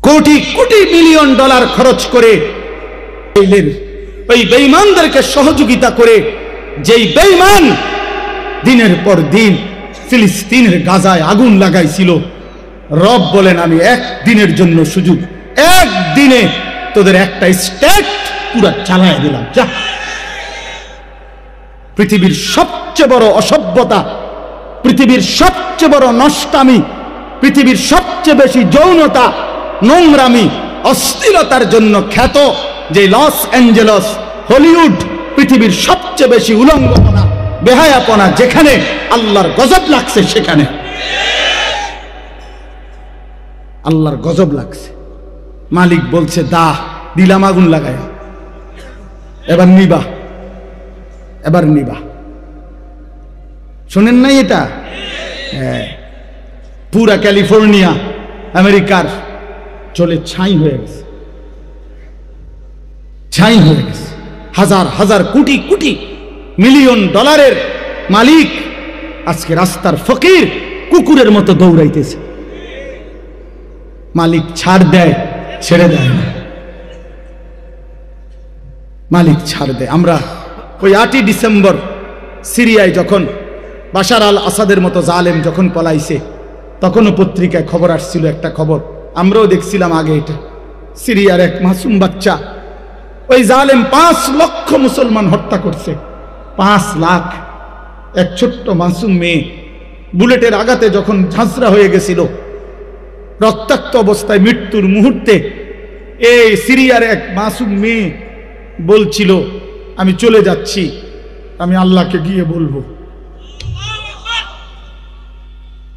Crore crore million dollar খরচ করে ওই বেঈমানদেরকে সহযোগিতা করে, যেই বেঈমান দিনের পর দিন ফিলিস্তিনের গাজায় আগুন লাগাইছিল, রব বলেন আমি একদিনের জন্য সুযোগ, একদিনে তোদের একটা স্টেট পুরো চালায় দিলাম। যা, পৃথিবীর সবচেয়ে বড় অসভ্যতা, পৃথিবীর সবচেয়ে বড় নষ্টামি, পৃথিবীর সবচেয়ে বেশি যৌনতা, নোংরামি, অশ্লীলতার জন্য খ্যাত যে লস অ্যাঞ্জেলস, হলিউড, পৃথিবীর সবচেয়ে বেশি উলঙ্গপনা, বেহায়াপনা, যেখানে আল্লাহর গজব লাগছে, সেখানে আল্লাহর গজব লাগছে। মালিক বলছে দা, দিলাম আগুন লাগায়, এবার নিবা, এবার নিবা। শোনেন নাই এটা? হ্যাঁ, পুরা ক্যালিফোর্নিয়া আমেরিকার চলে ছাই হয়ে গেছে, ছাই হয়ে গেছে। হাজার হাজার কোটি কোটি মিলিয়ন ডলারের মালিক আজকে রাস্তার ফকির কুকুরের মতো দৌড়াইতেছে। মালিক ছাড় দেয়, ছেড়ে দেয় না, মালিক ছাড় দেয়। আমরা ওই 8ই ডিসেম্বর সিরিয়ায় যখন বাশার আল আসাদের মতো জালেম যখন পলাইছে, তখনও পত্রিকায় খবর আসছিল, একটা খবর আমরাও দেখছিলাম আগে। এটা সিরিয়ার এক মাসুম বাচ্চা, ওই জালেম 5 লক্ষ মুসলমান হত্যা করছে, 5 লাখ। এক ছোট্ট মাসুম মেয়ে বুলেটের আঘাতে যখন ঝাঁঝরা হয়ে গেছিল, রক্তাক্ত অবস্থায় মৃত্যুর মুহূর্তে, এই সিরিয়ার এক মাসুম মেয়ে বলছিল আমি চলে যাচ্ছি, আমি আল্লাহকে গিয়ে বলবো,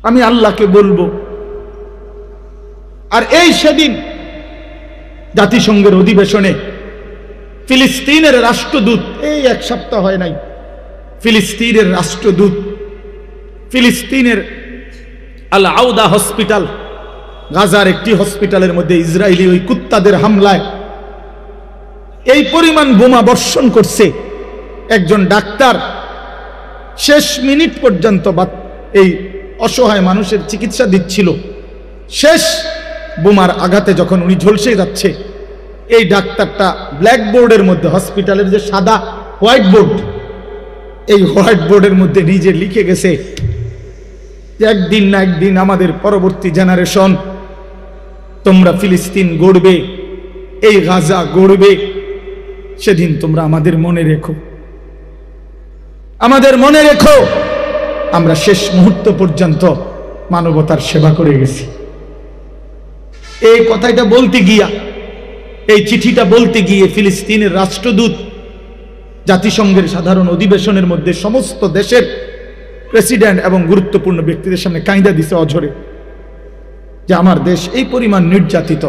আমি আল্লাহকে বলবো। আর এই সেদিন জাতিসংঘের অধিবেশনে ফিলিস্তিনের রাষ্ট্রদূত, এই 1 সপ্তাহ হয় নাই, ফিলিস্তিনের রাষ্ট্রদূত ফিলিস্তিনের আল আউদা হসপিটাল, গাজার একটি হসপিটালের মধ্যে ইসরায়েলি ওই কুত্তাদের হামলায় এই পরিমাণ বোমা বর্ষণ করছে। একজন ডাক্তার শেষ মিনিট পর্যন্ত এই অসহায় মানুষের চিকিৎসা দিচ্ছিল। শেষ বোমার আঘাতে যখন উনি ঝলসে যাচ্ছে, এই ডাক্তারটা ব্ল্যাকবোর্ডের মধ্যে, হসপিটালের যে সাদা হোয়াইট বোর্ড, এই হোয়াইট বোর্ডের মধ্যে নিজে লিখে গেছে যে একদিন না একদিন আমাদের পরবর্তী জেনারেশন, তোমরা ফিলিস্তিন গড়বে, এই গাজা গড়বে, সেদিন তোমরা আমাদের মনে রেখো, আমাদের মনে রেখো আমরা শেষ মুহূর্ত পর্যন্ত মানবতার সেবা করে গেছি। এই কথাটা বলতে গিয়া, এই চিঠিটা বলতে গিয়ে ফিলিস্তিনের রাষ্ট্রদূত জাতিসংঘের সাধারণ অধিবেশনের মধ্যে সমস্ত দেশের প্রেসিডেন্ট এবং গুরুত্বপূর্ণ ব্যক্তিদের সামনে কাঁইদা দিছে অঝরে, যে আমার দেশ এই পরিমাণ নির্যাতিত।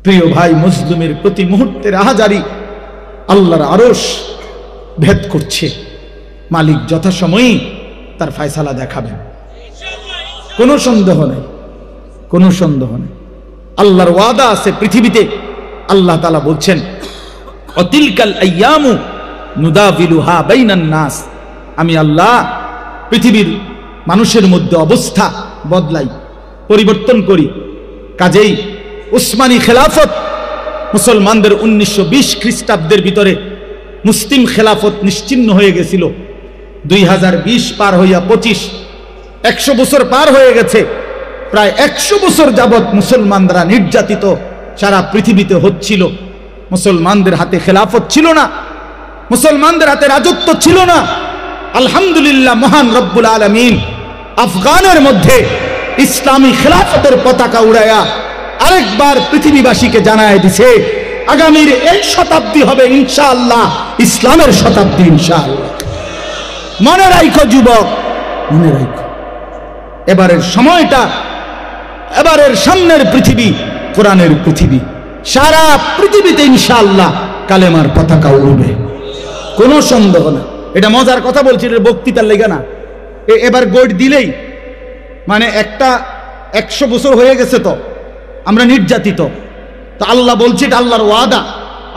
প্রিয় ভাই, মুসলিমের প্রতি মুহূর্তের আহাজারি আল্লাহর আরশ ভেদ করছে। মালিক যথাসময়েই তার ফয়সালা দেখাবেন, কোনো সন্দেহ নেই, কোনো সন্দেহ নেই। আল্লাহর ওয়াদা আছে পৃথিবীতে। আল্লাহ তাআলা বলছেন অতিলকাল আইয়ামু নুদাবিলুহা বাইনান নাস, আমি আল্লাহ পৃথিবীর মানুষের মধ্যে অবস্থা বদলাই, পরিবর্তন করি। কাজেই উসমানী খেলাফত মুসলমানদের 1920 খ্রিস্টাব্দের ভিতরে মুসলিম খেলাফত নিশ্চিহ্ন হয়ে গেছিল। 2020 পার হইয়া 25, 100 বছর পার হয়ে গেছে। প্রায় 100 বছর যাবৎ মুসলমানরা নির্যাতিত সারা পৃথিবীতে হচ্ছিল। মুসলমানদের হাতে খেলাফত ছিল না, মুসলমানদের হাতে রাজত্ব ছিল না। আলহামদুলিল্লাহ, মহান রব্বুল আলামিন আফগানের মধ্যে ইসলামী খেলাফতের পতাকা উড়াইয়া আরেকবার পৃথিবীবাসীকে জানায় দিছে আগামীর এই শতাব্দী হবে ইনশাআল্লাহ ইসলামের শতাব্দী ইনশাআল্লাহ। মনে রাখো যুবক, মনে রাখো, এবারের সময়টা, এবারের সামনের পৃথিবী কোরআনের পৃথিবী। সারা পৃথিবীতে ইনশাআল্লাহ কালেমার পতাকা উড়বে, কোনো সন্দেহ না। এটা মজার কথা বলছি, এটা বক্তৃতার লেগে না। এবার গোট দিলেই মানে একটা 100 বছর হয়ে গেছে তো আমরা নির্যাতিত, তো আল্লাহ বলছে এটা আল্লাহর ওয়াদা,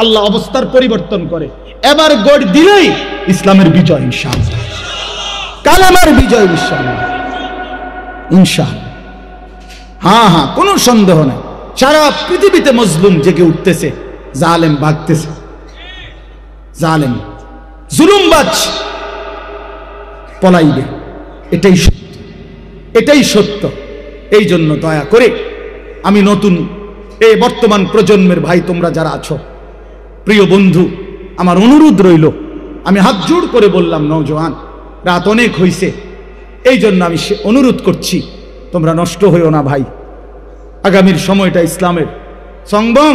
আল্লাহ অবস্থার পরিবর্তন করে। এবার গোট দিলেই ইসলামের বিজয় ইনশাআল্লাহ, কালেমার বিজয় ইনশাআল্লাহ, ইনশাআল্লাহ। হ্যাঁ হ্যাঁ, কোনো সন্দেহ নাই। সারা পৃথিবীতে মজলুম জেগে উঠতেছে, জালেম ভাগতেছে, জালেম জুলুমবাজ পলাইবে। এটাই সত্য, এটাই সত্য। এই জন্য দয়া করে আমি নতুন এই বর্তমান প্রজন্মের ভাই তোমরা যারা আছো, প্রিয় বন্ধু, আমার অনুরোধ রইল, আমি হাত জোড় করে বললাম, নওজোয়ান, রাত অনেক হইছে, এই জন্য আমি অনুরোধ করছি, তোমরা নষ্ট হইও না ভাই। আগামীর সময়টা ইসলামের। সংবং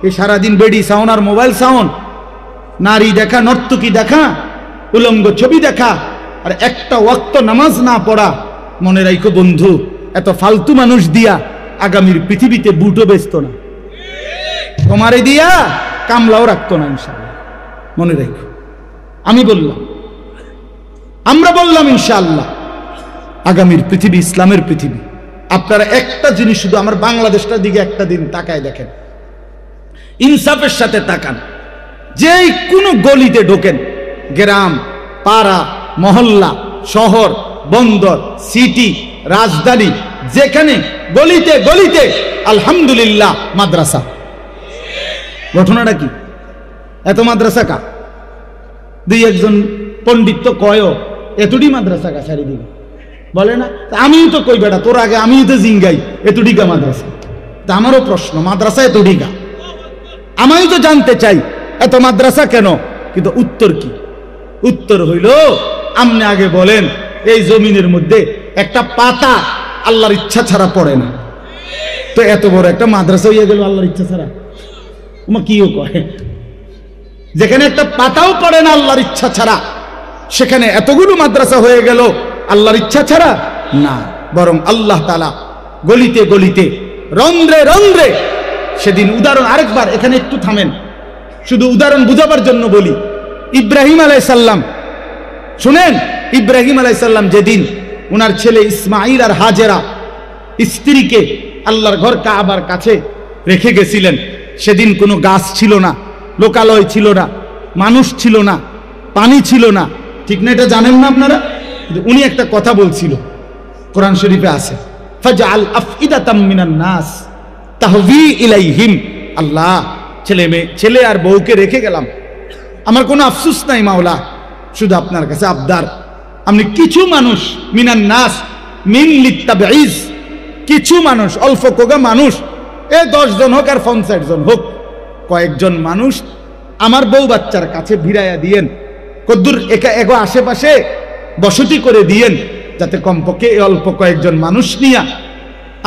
এই সারাদিন বেডি সাউন্ড আর মোবাইল সাউন্ড, নারী দেখা, নর্তকী দেখা, উলঙ্গ ছবি দেখা, আর একটা ওয়াক্ত নামাজ না পড়া। মনে রাখো বন্ধু, এত ফালতু মানুষ দিয়া আগামীর পৃথিবীতে বুটও বেচত না, তোমারে দিয়া কামলাও রাখতো না ইনশাআল্লাহ। মনে রাখো, আমি বললাম, আমরা বললাম ইনশাআল্লাহ আগামীর পৃথিবী ইসলামের পৃথিবী। আপনারা একটা জিনিস শুধু আমার বাংলাদেশটার দিকে একটা দিন তাকায় দেখেন, ইনসাফের সাথে তাকান। যেই কোনো গলিতে ঢোকেন, গ্রাম, পাড়া, মহল্লা, শহর, বন্দর, সিটি, রাজধানী, যেখানে গলিতে গলিতে আলহামদুলিল্লাহ মাদ্রাসা। ঘটনাটা কি? এত মাদ্রাসা কা? দুই একজন পণ্ডিত তো কয় এতটি মাদ্রাসা কা চারিদিকে, বলে না? আমিও তো কই বেটা, তোর আগে আমিও তো জিঙ্গাই এতটিকা মাদ্রাসা। তা আমারও প্রশ্ন, মাদ্রাসা এতটিকা? আমিও তো জানতে চাই এত মাদ্রাসা কেন, কিন্তু উত্তর কি? উত্তর হইল, আপনি আগে বলেন এই জমিনের মধ্যে একটা পাতা আল্লাহর ইচ্ছা ছাড়া পড়ে না, তো এত বড় একটা মাদ্রাসা হইয়া গেল আল্লাহর ইচ্ছা ছাড়া? তোমার কিও কয়, যেখানে একটা পাতাও পড়ে না আল্লাহর ইচ্ছা ছাড়া, সেখানে এতগুলো মাদ্রাসা হয়ে গেল আল্লাহর ইচ্ছা ছাড়া না। বরং আল্লাহ তাআলা গলিতে গলিতে, রন্ধ্রে রন্ধ্রে, সেদিন উদাহরণ আরেকবার, এখানে একটু থামেন, শুধু উদাহরণ বুঝাবার জন্য বলি। ইব্রাহিম আলাইহিস সালাম, শুনেন, ইব্রাহিম আলাইহিস সালাম যেদিন ওনার ছেলে ইসমাঈল আর হাজেরা স্ত্রীকে আল্লাহর ঘর কাবার কাছে রেখে গেছিলেন, সেদিন কোনো গাছ ছিল না, লোকালয় ছিল না, মানুষ ছিল না, পানি ছিল না, ঠিক না? এটা জানেন না আপনারা? উনি একটা কথা বলছিল, কোরআন শরীফে আছে, ফাজআল আফইদাতাম মিনান নাস তাহভি ইলাইহিম। আল্লাহ, ছেলে আর বউকে রেখে গেলাম, আমার কোনো আফসোস নাই মাওলা, শুধু আপনার কাছে আবদার, আপনি কিছু মানুষ, মিনান নাস, মিন লিত্তাবঈজ, কিছু মানুষ, অল্প কোগা মানুষ, 10 জন হোক আর 50 জন হোক, কয়েকজন মানুষ আমার বউ বাচ্চার কাছে ভিড়াইয়া দিয়েন, কদ্দুর এগো আশেপাশে বসতি করে দিয়েন, যাতে কমপক্ষে অল্প কয়েকজন মানুষ নিয়ে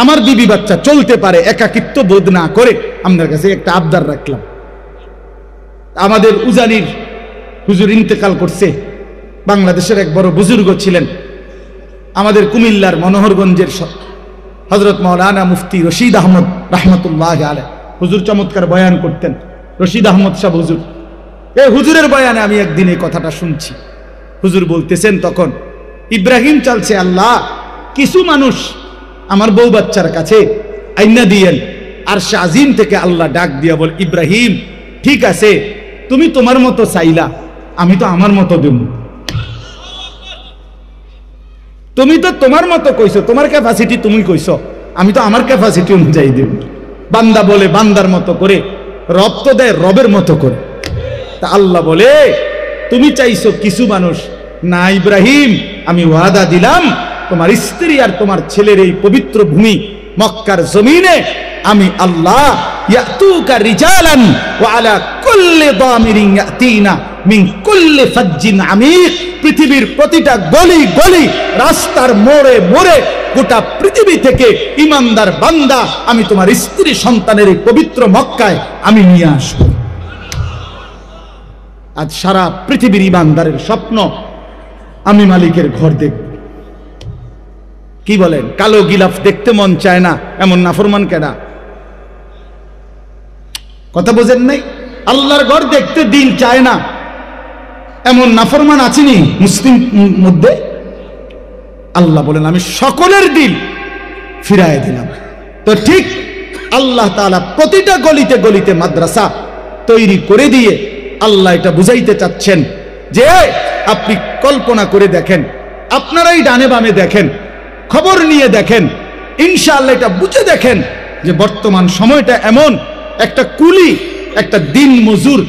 আমার বিবি বাচ্চা চলতে পারে, একাকিত্ব বোধ না করে। আপনার কাছে একটা আবদার রাখলাম। আমাদের উজানির হুজুর ইন্তেকাল করছে, বাংলাদেশের এক বড় বুজুর্গ ছিলেন, আমাদের কুমিল্লার মনোহরগঞ্জের হযরত মাওলানা মুফতি রশিদ আহমদ রাহমাতুল্লাহ আলাইহি। হুজুর চমৎকার বয়ান করতেন, রশিদ আহমদ সাহেব হুজুর। এই হুজুরের বয়ানে আমি একদিন এই কথাটা শুনছি। হুজুর বলতেছেন, তখন ইব্রাহিম চালছে, আল্লাহ, কিছু মানুষ আমার বউ বাচ্চার কাছে আইনা দিয়েন। আর শাজিম থেকে আল্লাহ ডাক দিয়া বল, ইব্রাহিম, ঠিক আছে, তুমি তোমার মতো চাইলা, আমি তো আমার মতো দেব। তুমি তো তোমার মতো কইছো, তোমার ক্যাপাসিটি তুমি কইছো, আমি তো আমার ক্যাপাসিটি অনুযায়ী দেব। বান্দা বলে বান্দার মতো করে, রব তো দেয় রবের মতো করে। তা আল্লাহ বলে, তুমি চাইছো কিছু মানুষ, না ইব্রাহিম, আমি ওয়াদা দিলাম তোমার স্ত্রী আর তোমার ছেলের এই পবিত্র ভূমি মক্কার জমিনে আমি আল্লাহ ইয়াতুকা রিজালান ওয়া আলা কুল্লি দামিরিন ইয়াতিনা মিন কুল্লি ফাজ্জিন আমিক। পৃথিবীর প্রতিটা গলি গলি, রাস্তার মোড়ে মোড়ে, গোটা পৃথিবী থেকে ইমানদার বান্দা আমি তোমার স্ত্রী সন্তানের এই পবিত্র মক্কায় আমি নিয়ে আসব। আজ সারা পৃথিবীর ইমানদারের স্বপ্ন, আমি মালিকের ঘর দেখব। কি বলেন? কালো গিলাফ দেখতে মন চায় না, এমন নাফরমান কেনা? কথা বোঝেন নাই? আল্লাহর ঘর দেখতে দিল চায় না, এমন নাফরমান আছেনি মুসলিম মধ্যে? আল্লাহ বলেন, আমি সকলের দিল ফিরায় দিলাম। তো ঠিক আল্লাহ তাআলা প্রতিটা গলিতে গলিতে মাদ্রাসা তৈরি করে দিয়ে আল্লাহ এটা বুঝাইতে চাচ্ছেন যে আপনি কল্পনা করে দেখেন, আপনারাই ডানে বামে দেখেন, খবর নিয়ে দেখেন, ইনশাআল্লাহ এটা বুঝে দেখেন যে বর্তমান সময়টা এমন, একটা কুলি, একটা দিন মজুর,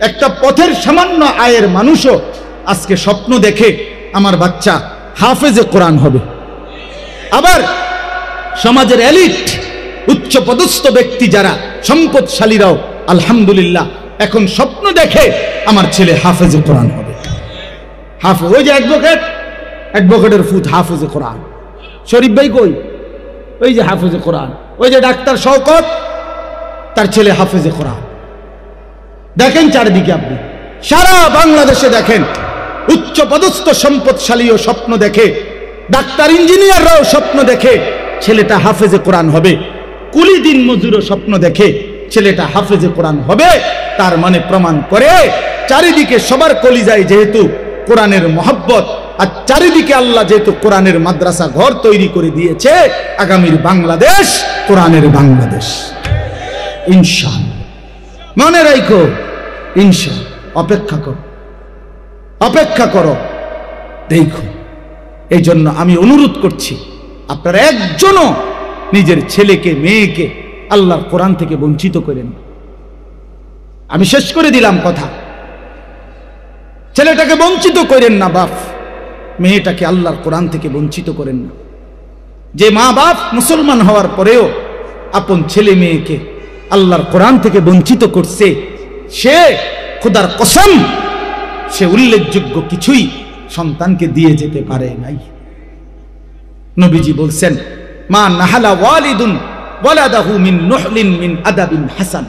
একটা পথের সামান্য আয়ের মানুষও আজকে স্বপ্ন দেখে আমার বাচ্চা হাফেজে কোরআন হবে। আবার সমাজের এলিট, উচ্চ পদস্থ ব্যক্তি যারা সম্পদশালীরাও আলহামদুলিল্লাহ এখন স্বপ্ন দেখে আমার ছেলে হাফেজে কোরআন হবে। হাফেজ, ওই যে অ্যাডভোকেটের ফুত হাফেজে কোরআন, শরীফ ভাই কই, ওই যে হাফেজে কোরআন, ওই যে ডাক্তার শওকত, তার ছেলে হাফেজে কোরআন। দেখেন চারিদিকে, আপনি সারা বাংলাদেশে দেখেন, উচ্চ পদস্থ সম্পদশালীও স্বপ্ন দেখে, ডাক্তার ইঞ্জিনিয়াররাও স্বপ্ন দেখে ছেলেটা হাফেজে কোরআন হবে, কুলি দিন মজুরও স্বপ্ন দেখে ছেলেটা হাফেজে কোরআন হবে। তার মানে প্রমাণ করে চারিদিকে সবার কলিজায় যেহেতু কোরআনের মহব্বত, আর চারিদিকে আল্লাহ যেহেতু কোরআনের মাদ্রাসা ঘর তৈরি করে দিয়েছে, আগামীর বাংলাদেশ কোরআনের বাংলাদেশ ইনশাআল্লাহ। মনে রাখো, ইনশাআল্লাহ। অপেক্ষা করো, দেখো। এই জন্য আমি অনুরোধ করছি, আপনারা একজনও নিজের ছেলেকে মেয়েকে আল্লাহর কোরআন থেকে বঞ্চিত করেন। আমি শেষ করে দিলাম কথা, ছেলেটাকে বঞ্চিত করেন না বাপ, মেয়েটাকে আল্লাহর কোরআন থেকে বঞ্চিত করেন না। যে মা বাপ মুসলমান হওয়ার পরেও আপন ছেলে মেয়েকে আল্লাহর কোরআন থেকে বঞ্চিত করছে, সে খোদার কসম, সে উল্লেখযোগ্য কিছুই সন্তানকে দিয়ে যেতে পারে নাই। নবীজি বলছেন, মা নাহালা ওয়ালিদুন ওয়ালাদাহু মিন নুহলিন মিন আদাবিন হাসান।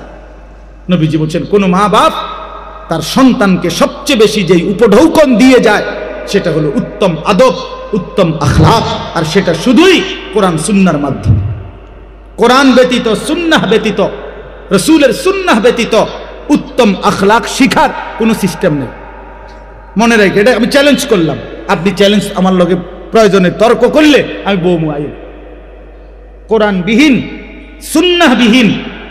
নবীজি বলছেন, কোন মা বাপ তার সন্তানকে সবচেয়ে বেশি যেই উপঢৌকন দিয়ে যায় সেটা হলো উত্তম আদব, উত্তম আখলাক, আর সেটা শুধুই কোরআন সুন্নাহর মাধ্যমে। কোরআন ব্যতীত, সুন্নাহ ব্যতীত, রাসূলের সুন্নাহ ব্যতীত উত্তম আখলাক শিখার কোনো সিস্টেম নেই। মনে রাখে, এটা আমি চ্যালেঞ্জ করলাম। আপনি চ্যালেঞ্জ আমার লগে প্রয়োজনে তর্ক করলে আমি বৌমু আইব। কোরআনবিহীন, সুন্নাহবিহীন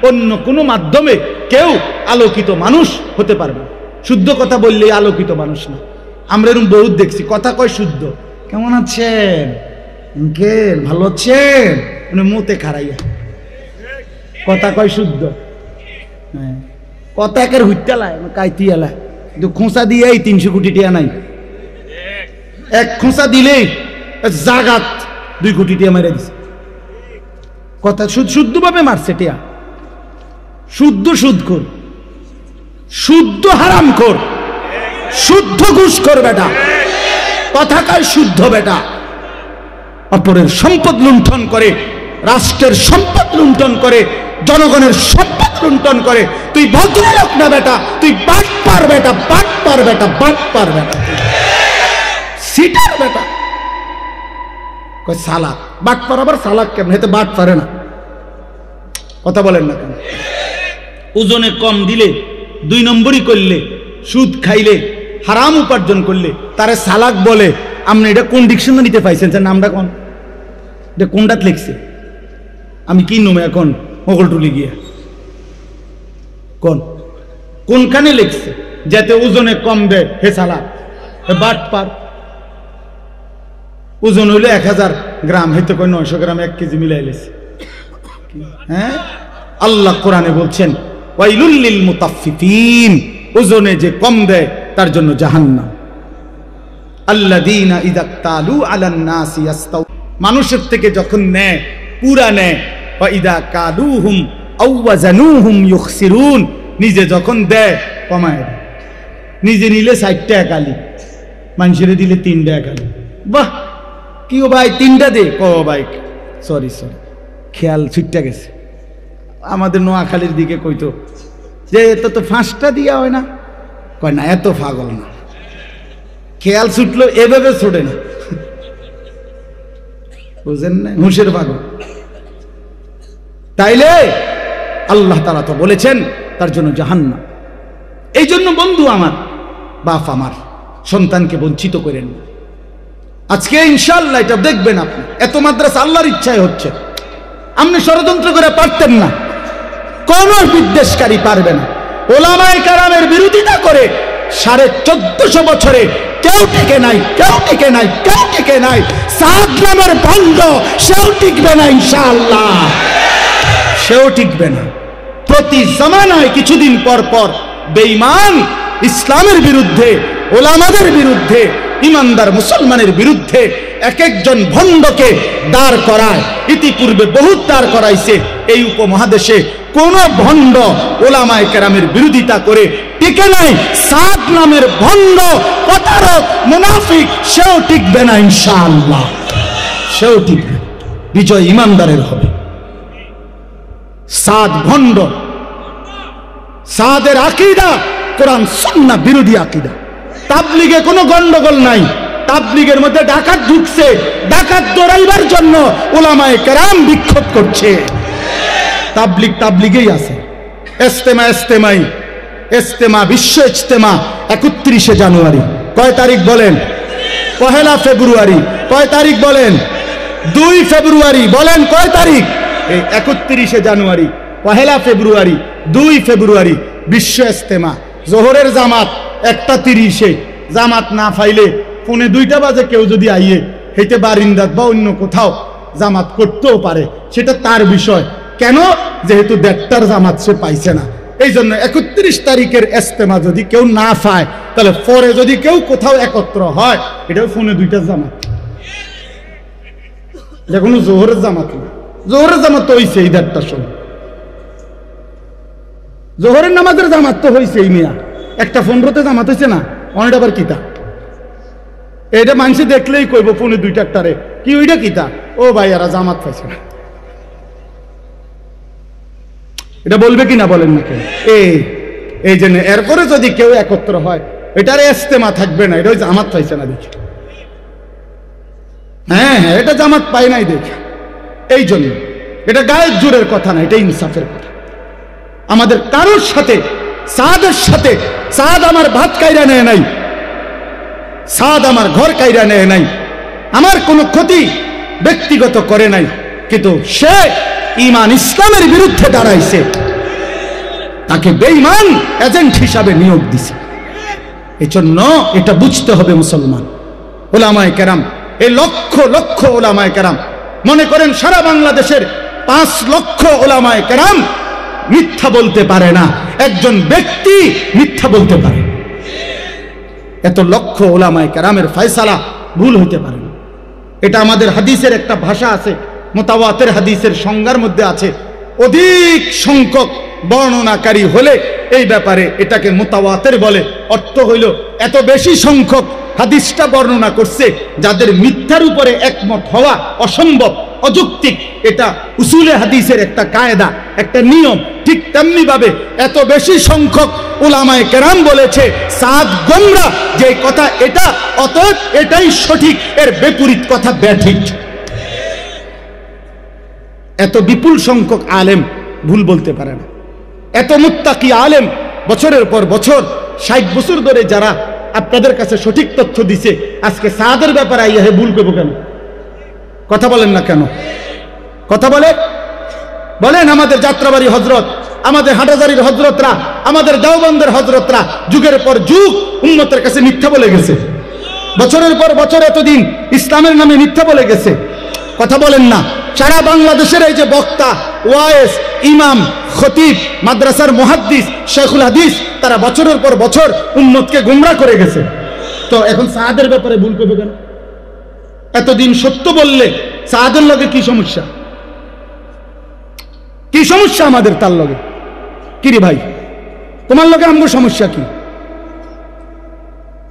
অন্য কোনো মাধ্যমে কেউ আলোকিত মানুষ হতে পারবে। শুদ্ধ কথা বললেই আলোকিত মানুষ না। আমরা এরকম বহুত দেখছি, কথা কয় শুদ্ধ, কেমন আছেন আঙ্কেল, ভালো আছেন, মানে মুতে খারাইয়া কথা কয় শুদ্ধ। হ্যাঁ, কথা একের হুইটালায় কাইতি এলায়, কিন্তু খোঁচা দিয়ে 300 কোটি টাকা নাই। এক খোঁচা দিলেই জাগাত 2 কোটি টাকা মেরে দিছে। কথা শুদ্ধভাবে মারছে টিয়া, শুদ্ধ সুদখোর, শুদ্ধ হারামখোর, শুদ্ধ ঘুষখোর বেটা, কথা কয় শুদ্ধ বেটা। অপরের সম্পদ লুণ্ঠন করে, রাষ্ট্রের সম্পদ লুণ্ঠন করে, জনগণের সম্পদ লুণ্ঠন করে। তুই ভদ্রলোক না বেটা, তুই বাটপার বেটা, বাটপার বেটা, বাটপার বেটা, সিটার বেটা। কয় সালাক, বাটপার আবার সালাক কেমন? হেতে বাট পারে না, কথা বলেন না কেন? ওজনে কম দিলে, 2 নম্বরই করলে, সুদ খাইলে, হারাম উপার্জন করলে তারে সালাক বলে। আপনি এটা কোন ডিকশনারিতে পাইছেন? স্যার নামটা কোন, এটা কোনটাতে লিখছে? আমি কি নমে এখন মোগলটুলি গিয়া কোনখানে লিখছে যাতে ওজনে কম দেয় হে সালাক? বাট পার। ওজন হইলে 1000 গ্রাম, হয়তো 900 গ্রাম 1 কেজি মিলাই লেছে। হ্যাঁ, আল্লাহ কোরআনে বলছেন, ওয়াইলুল লিল মুতাফফিফিন, ওজনে যে কম দেয় তার জন্য জাহান্নাম। আল্লাযীনা ইযা তালু আলান নাসি ইয়াস্তাউ, মানুষের থেকে যখন নেয় পুরা নেয়। ওয়া ইযা কালুহুম আও ওয়াজানুহুম ইউখসিরুন, নিজে যখন দেয় কমায় দেয়। নিজে নিলে 60 টাকা কালি, মানুষের দিলে 3 টাকা কালি। বাহ, কি ও ভাই 3টা দে? ও ভাই সরি খেয়াল ছুটটা গেছে। আমাদের নোয়াখালীর দিকে কইতো যে এত তো 5টা দিয়া হয় না, কয় না এত পাগল না, খেয়াল ছুটলো এভাবে ছোটে না, বুঝেন না? হুঁশের পাগল। তাইলে আল্লাহ তাআলা তো বলেছেন তার জন্য জাহান্নাম। এই জন্য বন্ধু আমার, বাপ আমার, সন্তানকে বঞ্চিত করেন না। আজকে ইনশাআল্লাহ এটা দেখবেন আপনি, এত মাদ্রাসা আল্লাহর ইচ্ছায় হচ্ছে। আপনি ষড়যন্ত্র করে পারতেন না, কোন বিদ্বেষকারী পারবে না। ওলামায়ে কেরামের বিরোধিতা করে 1450 বছরে কেউ টিকে নাই, কেউ টিকে নাই, কেউ টিকে নাই। সাদ নামের ভণ্ড সেও টিকবে না ইনশাআল্লাহ, সেও টিকবে না। প্রতি জামানায় কিছুদিন পর পর বেঈমান ইসলামের বিরুদ্ধে, ওলামাদের বিরুদ্ধে, ইমানদার মুসলমানের বিরুদ্ধে এক একজন ভণ্ডকে দাঁড় করায়। ইতিপূর্বে বহুত দাঁড় করাইছে। এই উপমহাদেশে কোন ভণ্ড ওলামায়ে কেরামের বিরোধিতা করে টিকে নাই। সাদ নামের ভণ্ড, প্রতারক, মুনাফিক সেও টিকবে না ইনশাআল্লাহ, সেও টিকবে। বিজয় ইমানদারের হবে। সাদ ভণ্ড, সাদের আকীদা কোরআন সুন্নাহ বিরোধী আকীদা। তাবলীগে কোনো গন্ডগোল নাই। তাবলীগের মধ্যে ডাকাত ঢুকছে, ডাকাত দৌড়াইবার জন্য উলামায়ে কেরাম বিক্ষোভ করছে। তাবলীগ তাবলীগেই আছে। ইজতেমা ইজতেমাই, ইজতেমা বিশ্ব ইজতেমা 31শে জানুয়ারি। কয় তারিখ বলেন? 1 ফেব্রুয়ারি। কয় তারিখ বলেন? 2 ফেব্রুয়ারি। বলেন কয় তারিখ? এই 31শে জানুয়ারি, 1 ফেব্রুয়ারি, 2 ফেব্রুয়ারি বিশ্ব ইজতেমা। জোহরের জামাত 1:30-এ। জামাত না পাইলে 1:45 বাজে কেউ যদি আইয়ে হেঁটে বারিন্দাত বা অন্য কোথাও জামাত করতেও পারে, সেটা তার বিষয়। কেন? যেহেতু 1:30টার জামাত সে পাইছে না, এই জন্য 31 তারিখের ইজতেমা যদি কেউ না পায়, তাহলে পরে যদি কেউ কোথাও একত্র হয়, এটাও 1:45টার জামাত। এটা কোনো জোহরের জামাত না। জোহরের জামাত তো হয়েছে এই 1:30টার সময়। জোহরের নামাজের জামাত তো হয়েছে এই মিয়া 1:15-তে জামাত হয়েছে না। অনেক আবার কিতা এটা মানুষ দেখলেই কইব 1:45-টারে কি ওইটা কিতা, ও ভাই এরা জামাত পাইছে না। এটা বলবে কিনা বলেন না কেন? এই জন্য এরপরে যদি কেউ একত্র হয়, এটার ইজতেমা থাকবে না, এটা জামাত পাইছে না দেখে। হ্যাঁ হ্যাঁ, এটা জামাত পায় নাই দেখে। এই জন্য এটা গায়ের জোরের কথা না, এটা ইনসাফের কথা। আমাদের কারোর সাথে, সাদের সাথে, সাদ আমার ভাত কাইরা নেয় নাই, সাদ আমার ঘর কাইরা নেয় নাই, আমার কোনো ক্ষতি ব্যক্তিগত করে নাই, কিন্তু সে ঈমান ইসলামের বিরুদ্ধে দাঁড়াইছে, তাকে বেঈমান এজেন্ট হিসাবে নিয়োগ দিছে। এজন্য এটা বুঝতে হবে মুসলমান। ওলামায়ে কেরাম, এই লক্ষ লক্ষ ওলামায়ে কেরাম, মনে করেন সারা বাংলাদেশের 5 লক্ষ ওলামায়ে কেরাম মিথ্যা বলতে পারে না, একজন ব্যক্তি মিথ্যা বলতে পারে। এত লক্ষ ওলামায়ে কেরামের ফয়সালা ভুল হইতে পারে না। এটা আমাদের হাদিসের একটা ভাষা আছে, মুতাওয়াতির হাদিসের সংজ্ঞার মধ্যে আছে, অধিক সংখ্যক বর্ণনাকারী হলে এই ব্যাপারে এটাকে মুতাওয়াতির বলে। অর্থ হইল এত বেশি সংখ্যক হাদিসটা বর্ণনা করছে যাদের মিথ্যার উপরে একমত হওয়া অসম্ভব, অযৌক্তিক। এটা উসুলে হাদিসের একটা কায়দা, একটা নিয়ম। ঠিক তেমনি ভাবে এত বেশি সংখ্যক উলামায়ে কেরাম বলেছে সাদ গোমরা, যে কথা এটা, অতএব এটাই সঠিক, এর বিপরীত কথা ব্যাঠিক। এত বিপুল সংখ্যক আলেম ভুল বলতে পারে না। এত মুত্তাকি আলেম বছরের পর বছর 60 বছর ধরে যারা আপনাদের কাছে সঠিক তথ্য দিছে, আজকে সাদের ব্যাপারে আইয়া হে ভুল করবো কেন? কথা বলেন না কেন? কথা বলেন। আমাদের যাত্রাবাড়ি হজরত, আমাদের হাটাজারির হজরতরা, আমাদের দেওবন্দের হজরতরা যুগের পর যুগ উম্মতের কাছে মিথ্যা বলে গেছে, বছরের পর বছর এতদিন ইসলামের নামে মিথ্যা বলে গেছে। কথা বলেন না। সারা বাংলাদেশের এই যে বক্তা, ওয়াইজ, ইমাম, খতিব, মাদ্রাসার মুহাদ্দিস, শেখুল হাদিস, তারা বছরের পর বছর উম্মতকে গুমরাহ করে গেছে। তো এখন সাদের ব্যাপারে ভুল করবে কেন? এতদিন সত্য বললে সাদের লগে কি সমস্যা? কি সমস্যা আমাদের তার লগে? কি রে ভাই, তোমার লগে আমার সমস্যা কি?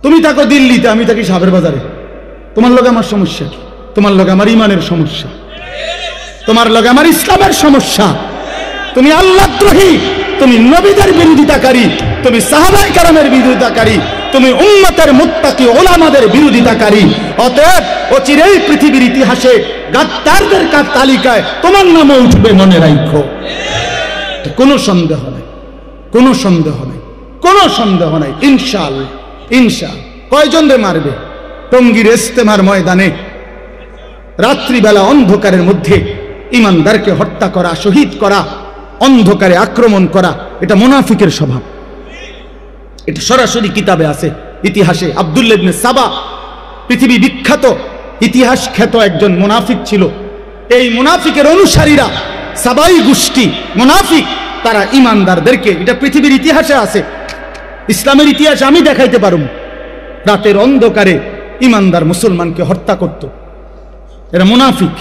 তুমি থাকো দিল্লিতে, আমি থাকি সাবের বাজারে, তোমার লগে আমার সমস্যা কি? তোমার লগে আমার ইমানের সমস্যা, তোমার লগে আমার ইসলামের সমস্যা। তুমি আল্লাহদ্রোহী, তুমি নবীদের বিরোধিতাকারী, তুমি সাহাবায়ে কেরামের বিরোধিতাকারী, তুমি উম্মতের মুত্তাকি ওলামাদের বিরোধিতাকারী। অতএব অচিরেই পৃথিবীর ইতিহাসে গাদ্দারদের তালিকায় তোমার নামও উঠবে, মনে রাখো। কোনো সন্দেহ নাই, কোনো সন্দেহ নাই, কোনো সন্দেহ নাই। ইনশাআল্লাহ, ইনশাআল্লাহ। কয়জন রে মারবে? টঙ্গীর ইজতেমার ময়দানে রাত্রিবেলা অন্ধকারের মধ্যে ইমানদারকে হত্যা করা, শহীদ করা, অন্ধকারে আক্রমণ করা, এটা মুনাফিকের স্বভাব। এটা সরাসরি কিতাবে আছে। ইতিহাসে আব্দুল্লাহ ইবনে সাবা পৃথিবী বিখ্যাত ইতিহাস খ্যাত একজন মুনাফিক ছিল। এই মুনাফিকের অনুসারীরা সাবাই গোষ্ঠী মুনাফিক, তারা ইমানদারদেরকে, এটা পৃথিবীর ইতিহাসে আছে, ইসলামের ইতিহাসে আমি দেখাইতে পারব, রাতের অন্ধকারে ইমানদার মুসলমানকে হত্যা করত। এরা মুনাফিক,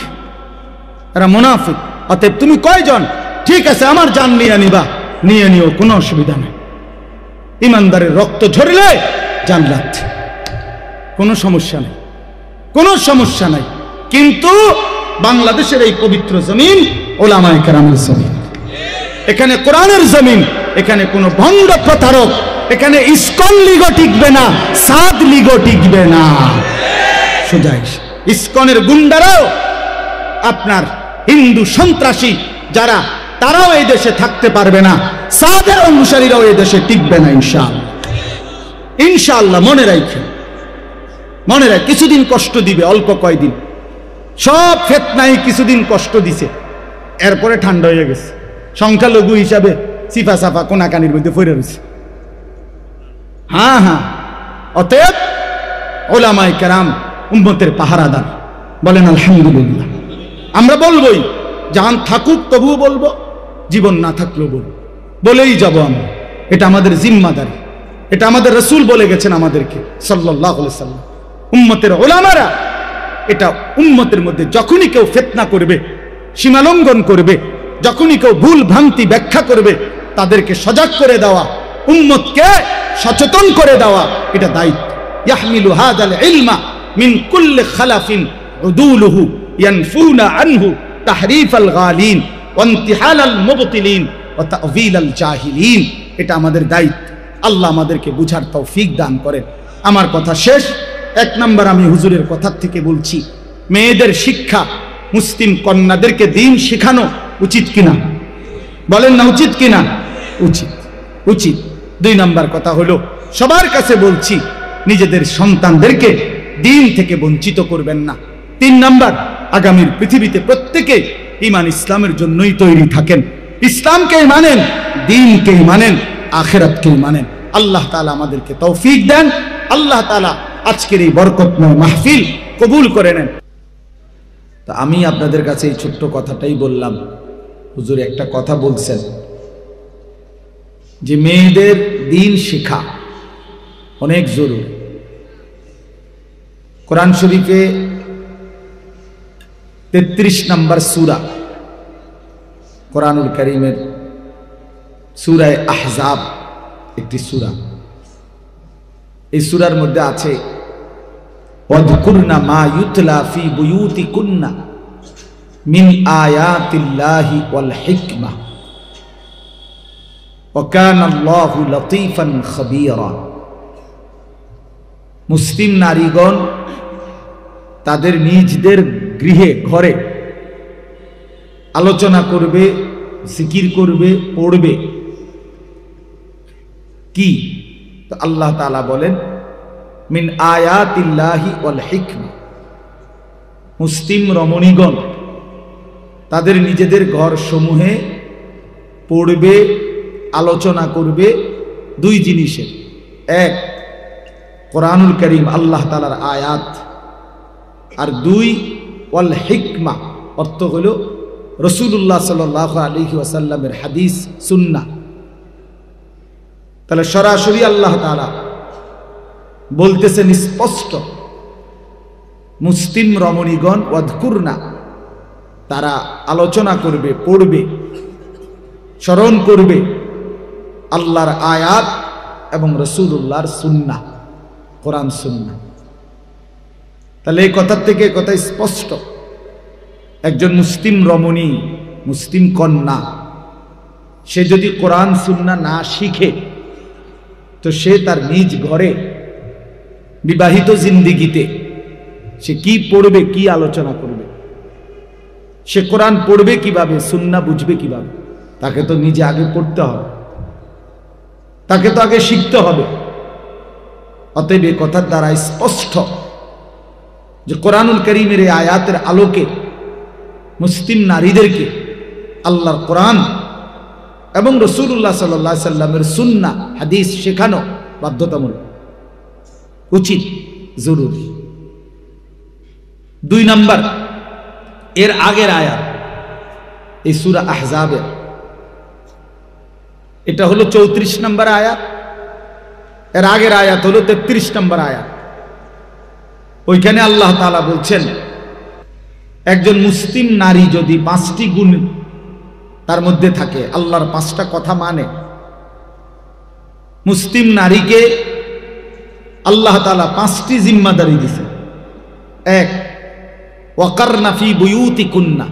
এরা মুনাফিক। অতএব তুমি কয়জন? ঠিক আছে, আমার জান নিয়ে নিবা, নিয়ে নিও, কোনো অসুবিধা নেই। ইমানদারের রক্ত ঝরলে জান্নাত, কোনো সমস্যা নেই, কোনো সমস্যা নাই। কিন্তু বাংলাদেশের এই পবিত্র জমিন ওলামায়ে কেরামের জমিন, এখানে কোরআনের জমিন, এখানে কোনো ভণ্ড প্রতারক, এখানে ইসকন লীগও টিকবে না, সাদ লীগও টিকবে না। সোজাই ইসকনের গুন্ডারাও, আপনার হিন্দু সন্ত্রাসী যারা, তারাও এই দেশে থাকতে পারবে না, সাদের অনুসারীরাও এই দেশে টিকবে না ইনশাআল্লাহ। ইনশাআল্লাহ মনে রাখেন, মনে রাখ, কিছুদিন কষ্ট দিবে, অল্প কয়দিন, সব ফিতনায় কিছুদিন কষ্ট দিছে, এরপরে ঠান্ডা হয়ে গেছে। সংখ্যালঘু হিসাবে সিফা সাফা কোনাকানির মধ্যে পড়ে রয়েছে। হ্যাঁ হ্যাঁ, অতএব ওলামায়ে কেরাম উম্মতের পাহারাদার, বলেন আলহামদুলিল্লাহ। আমরা বলবোই, জান থাকুক তবুও বলবো, জীবন না থাকলেও বলবো, বলেই যাব আমরা। এটা আমাদের জিম্মাদারি, এটা আমাদের রাসূল বলে গেছেন আমাদেরকে সাল্লাল্লাহু আলাইহি সাল্লাম। উম্মতের ওলামারা, এটা উম্মতের মধ্যে যখনই কেউ ফিতনা করবে, সীমালঙ্ঘন করবে, যখনই কেউ ভুল ভ্রান্তি ব্যাখ্যা করবে, তাদেরকে সজাগ করে দেওয়া, উম্মতকে সচেতন করে দেওয়া, এটা দায়িত্ব। ইয়াহমিলু হাযাল ইলমা মিন কুল্লি খালাফিন উদুলুহু ইয়ানফুনা আনহু তাহরিফাল গালিন ওয়া ইনতিহালাল মুবতিলিন ওয়া তা'যীলাল জাহিলিন। এটা আমাদের দায়িত্ব। আল্লাহ আমাদেরকে বুঝার তৌফিক দান করেন। আমার কথা শেষ। এক নাম্বার আমি হুজুরের কথা থেকে বলছি, মেয়েদের শিক্ষা, মুসলিম কন্যাদেরকে দ্বীন শেখানো উচিত কিনা? বলেন না উচিত কিনা? উচিত, উচিত। দুই নাম্বার কথা হলো, সবার কাছে বলছি, নিজেদের সন্তানদেরকে দ্বীন থেকে বঞ্চিত করবেন না। তিন নাম্বার, আগামীর পৃথিবীতে প্রত্যেকে ঈমান ইসলামের জন্যই তৈরি থাকেন, ইসলামকেই মানেন, দ্বীনকেই মানেন, আখিরাতকেই মানেন। আল্লাহ তাআলা আমাদেরকে তৌফিক দেন। আল্লাহ তাআলা আজকের এই বরকতময় মাহফিল কবুল করে নেন। তা আমি আপনাদের কাছে এই ছোট্ট কথাটাই বললাম। হুজুর একটা কথা বলছেন যে মেয়েদের দ্বীন শেখা অনেক জরুরি। কোরআন শরীফে 33 নম্বর সূরা, কোরআনুল কারীমের সূরা আহজাব একটি সূরা। এই সূরার মধ্যে আছে, ওয়াযকুরনা মা ইউতলা ফি বুয়ুতিকুন্না মিন আয়াতিল্লাহি ওয়াল হিকমা ওয়া কানাল্লাহু লতীফান খাবীরা। মুসলিম নারীগণ তাদের নিজদের গৃহে, ঘরে আলোচনা করবে, জিকির করবে, পড়বে। কি? তো আল্লাহ তাআলা বলেন, মিন আয়াতিল্লাহি ওয়াল হিকমা। মুসলিম রমণীগণ তাদের নিজেদের ঘর সমূহে পড়বে, আলোচনা করবে দুই জিনিসের। এক, কোরআনুল কারীম আল্লাহ তাআলার আয়াত, আর দুই, ওয়াল হিকমা, অর্থ হলো রাসূলুল্লাহ সাল্লাল্লাহু আলাইহি ওয়াসাল্লামের হাদিস সুন্নাহ। তাহলে সরাসরি আল্লাহ তাআলা বলতেছেন স্পষ্ট, মুসলিম রমণীগণ ওয়াযকুরনা, তারা আলোচনা করবে, পড়বে, স্মরণ করবে আল্লাহর আয়াত এবং রাসূলুল্লাহর সুন্নাহ, কোরআন সুন্নাহ। তাহলে এই কথার থেকে কথা স্পষ্ট, একজন মুসলিম রমণী, মুসলিম কন্যা, সে যদি কোরআন সুন্নাহ না শিখে, তো সে তার নিজ ঘরে বিবাহিত জিন্দেগিতে সে কি পড়বে, কি আলোচনা করবে? সে কোরআন পড়বে কিভাবে, সুন্নাহ বুঝবে কিভাবে? তাকে তো নিজে আগে পড়তে হবে, তাকে তো আগে শিখতে হবে। অতএব এই কথার দ্বারা স্পষ্ট যে কোরআনুল কারীমের এই আয়াতের আলোকে মুসলিম নারীদেরকে আল্লাহর কোরআন এবং রাসূলুল্লাহ সাল্লাল্লাহু আলাইহি সাল্লামের সুন্নাহ, হাদিস শেখানো বাধ্যতামূলক। উচিত, জরুরি। 2 নাম্বার, এর আগের আয়াত এই সূরা আহজাবের, এটা হলো 34 নম্বর আয়াত, এর আগের আয়াত হলো 33 নম্বর আয়াত। ওইখানে আল্লাহ তাআলা বলছেন, একজন মুসলিম নারী যদি 5টি গুণ তার মধ্যে থাকে, আল্লাহর 5টা কথা মানে, মুসলিম নারীকে আল্লাহ তাআলা 5টি জিম্মাদারি দিয়েছে। 1, ওয়াকারনা ফি বুয়ুতিকুন্না,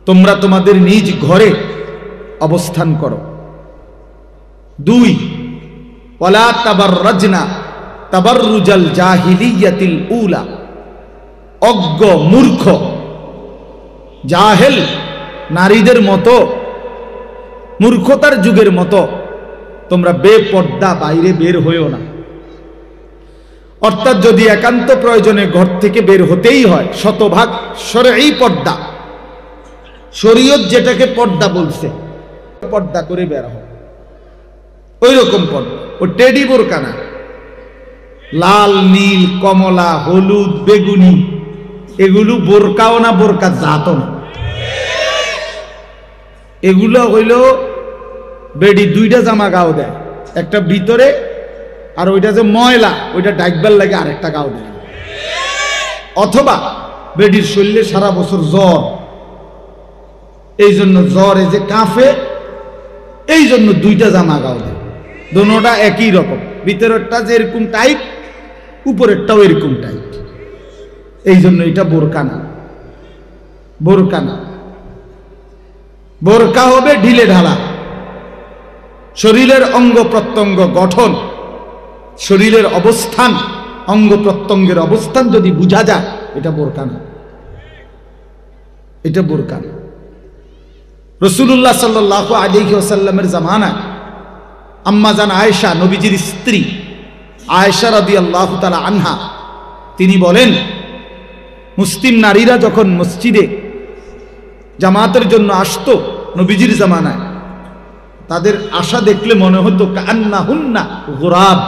তোমরা তোমাদের নিজ ঘরে অবস্থান করো। 2, ওয়ালা তাবাররাজনা তাবাররুজাল জাহিলিয়াতিল উলা, অজ্ঞ মূর্খ জাহেল নারীদের মতো, মূর্খতার যুগের মতো তোমরা বেপর্দা বাইরে বের হইও না। অর্থাৎ যদি একান্ত প্রয়োজনে ঘর থেকে বের হতেই হয়, শতভাগ শরঈ পর্দা, শরীয়ত যেটাকে পর্দা বলছে, পর্দা করে বের হয়, ওই রকম পর্দা। ও টেডি বোরকা না, লাল নীল কমলা হলুদ বেগুনি, এগুলো বোরকাও না, বোরকা জাতও না। এগুলো হইল বেডি 2টা জামা গাও দেয়, একটা ভিতরে, আর ওইটা যে ময়লা ওইটা ডাইকবার লাগে আরেকটা গাও দেয়। অথবা বেডির শরীরে সারা বছর জ্বর, এই জন্য জ্বর এই যে কাঁপে, এই জন্য 2টা জামা গাও দেয়, দোনোটা একই রকম, ভিতরেরটা যে এরকম টাইট, উপরেরটাও এরকম টাইট, এই জন্য এটা বোরকা না। বোরকা না, বোরকা হবে ঢিলে ঢালা, শরীরের অঙ্গ প্রত্যঙ্গ গঠন, শরীরের অবস্থান, অঙ্গ প্রত্যঙ্গের অবস্থান যদি বোঝা যায়, এটা বোরকা না, এটা বোরকা না। রাসূলুল্লাহ সাল্লাল্লাহু আলাইহি ওয়াসাল্লামের জামানায় আম্মা জান আয়েশা, নবীজির স্ত্রী আয়েশা রাদিয়াল্লাহু তাআলা আনহা, তিনি বলেন, মুসলিম নারীরা যখন মসজিদে জামাতের জন্য আসতো নবীজির জামানায়, তাদের আশা দেখলে মনে হতো কান্নাহুন্না গুরাব,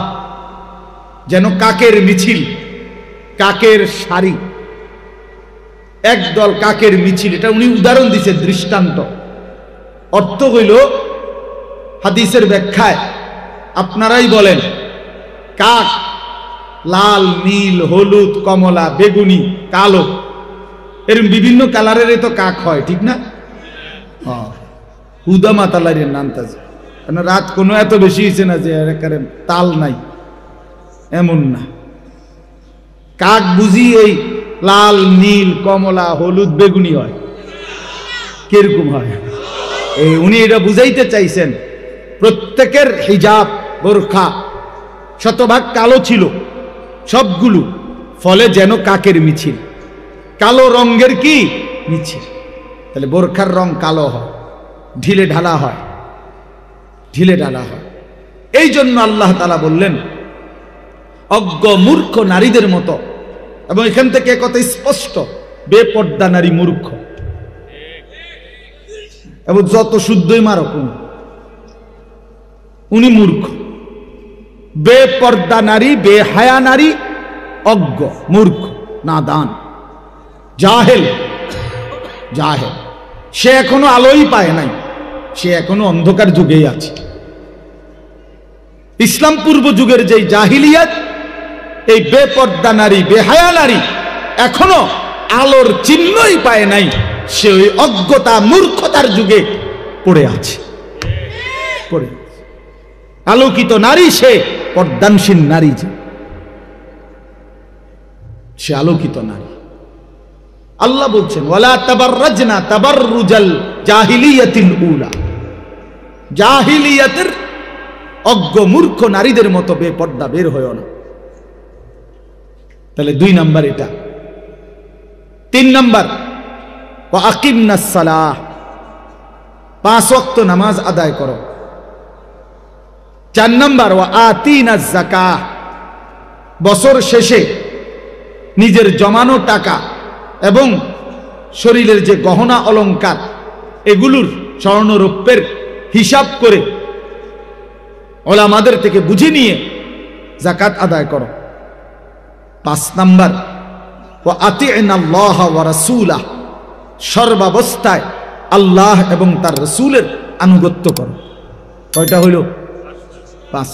যেন কাকের মিছিল, কাকের সারি, একদল কাকের মিছিল। এটা উনি উদাহরণ দিয়েছে, দৃষ্টান্ত। অর্থ হইল, হাদিসের ব্যাখ্যায় আপনারাই বলেন, কাক লাল নীল হলুদ কমলা বেগুনি কালো, এরকম বিভিন্ন কালারের তো কাক হয়, ঠিক না? হুদা মাতালারের নাম তাজে, কারণ রাত কোনো এত বেশি হয়েছে না যে তাল নাই, এমন না। কাক বুঝি এই লাল নীল কমলা হলুদ বেগুনি হয়, কিরকম হয়? এই উনি এটা বুঝাইতে চাইছেন, প্রত্যেকের হিজাব বোরখা শতভাগ কালো ছিল সবগুলো, ফলে যেন কাকের মিছিল, কালো রঙের কি মিছিল। তাহলে বোরখার রং কালো হয়, ঢিলে ঢালা হয়, ঢিলে ঢালা হয়। এই জন্য আল্লাহ তাআলা বললেন, অজ্ঞ মূর্খ নারীদের মতো। এবং এখান থেকে কথা স্পষ্ট, বেপর্দা নারী মূর্খ, এবং যত শুদ্ধই মারক উনি মূর্খ। বেপর্দা নারী, বেহায়া নারী অজ্ঞ মূর্খ নাদান জাহেল, জাহেল। সে এখনো আলোই পায় নাই, সে এখনো অন্ধকার যুগেই আছে। ইসলাম পূর্ব যুগের যে জাহিলিয়াত, এই বেপর্দা নারী বেহায়া নারী এখনো আলোর চিহ্নই পায় নাই, সে ওই অজ্ঞতা মূর্খতার যুগে পড়ে আছে, পড়ে আছে। আলোকিত নারী সে, পর্দানশীল নারী যে, সে আলোকিত নারী। আল্লাহ বলছেন, ওয়ালা তাবাররাজনা তাবাররুজাল জাহিলিয়াতিল উলা, জাহিলিয়াতের অজ্ঞ মূর্খ নারীদের মতো বেপর্দা বের হয় না। তাহলে 2 নাম্বার এটা। 3 নাম্বার, ওয়া আকিমনাস সালাহ, 5 ওয়াক্ত নামাজ আদায় করো। 4 নাম্বার, ওয়া আতিনাজ যাকাহ, বছর শেষে নিজের জমানো টাকা এবং শরীরের যে গহনা অলংকার, এগুলোর স্বর্ণ রৌপ্যের হিসাব করে ওলামাদের থেকে বুঝে নিয়ে যাকাত আদায় করো। 5 নাম্বার ওয়া আতি'নাল্লাহ ওয়া রাসূলাহ, সর্বাবস্থায় আল্লাহ এবং তার রাসূলের আনুগত্য করো। কয়টা হইল? 5।